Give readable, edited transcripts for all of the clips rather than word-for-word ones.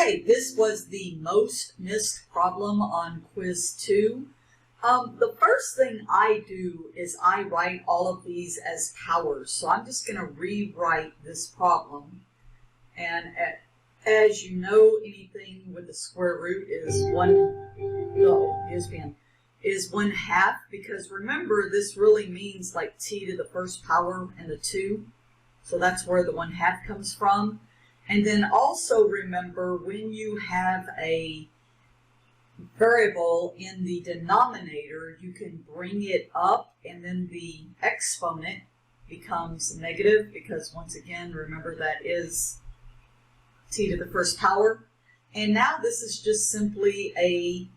Okay, this was the most missed problem on quiz 2. The first thing I do is I write all of these as powers. So I'm just going to rewrite this problem. And as you know, anything with the square root is 1/2, because remember, this really means like t to the first power and the 2. So that's where the 1/2 comes from. And then also remember, when you have a variable in the denominator, you can bring it up and then the exponent becomes negative, because once again, remember, that is t to the first power. And now this is just simply a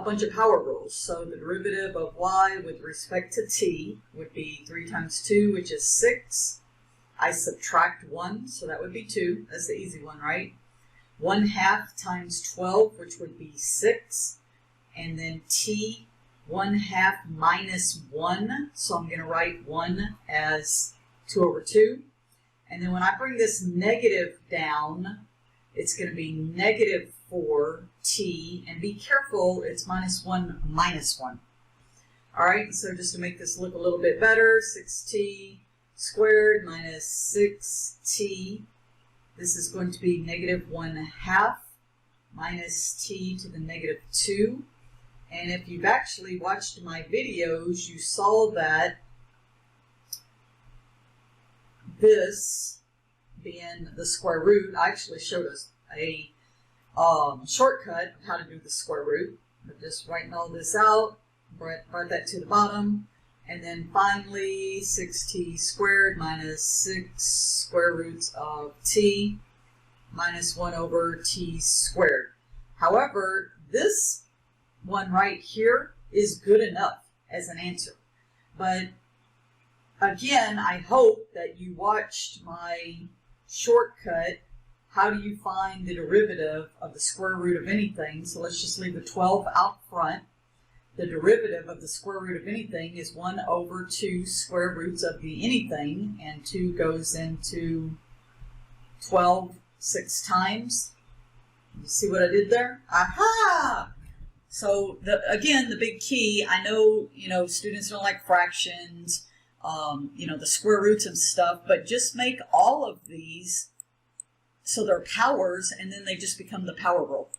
bunch of power rules. So the derivative of y with respect to t would be 3 times 2, which is 6. I subtract 1, so that would be 2. That's the easy one, right? 1/2 times 12, which would be 6. And then t 1/2 minus 1. So I'm going to write 1 as 2/2. And then when I bring this negative down, it's going to be negative 4t. And be careful, it's minus 1 minus 1. All right, so just to make this look a little bit better, 6t squared minus 6t. This is going to be negative 1/2 minus t to the negative 2. And if you've actually watched my videos, you saw that this being the square root, I actually showed us a shortcut of how to do the square root. But just writing all this out, brought that to the bottom. And then finally, 6t squared minus 6 square roots of t minus 1/t squared. However, this one right here is good enough as an answer. But again, I hope that you watched my shortcut. How do you find the derivative of the square root of anything? So let's just leave the 12 out front. The derivative of the square root of anything is 1/2 square roots of the anything, and 2 goes into 12 6 times. You see what I did there? Aha! So again, the big key, I know, students don't like fractions, the square roots and stuff, but just make all of these so they're powers, and then they just become the power rule.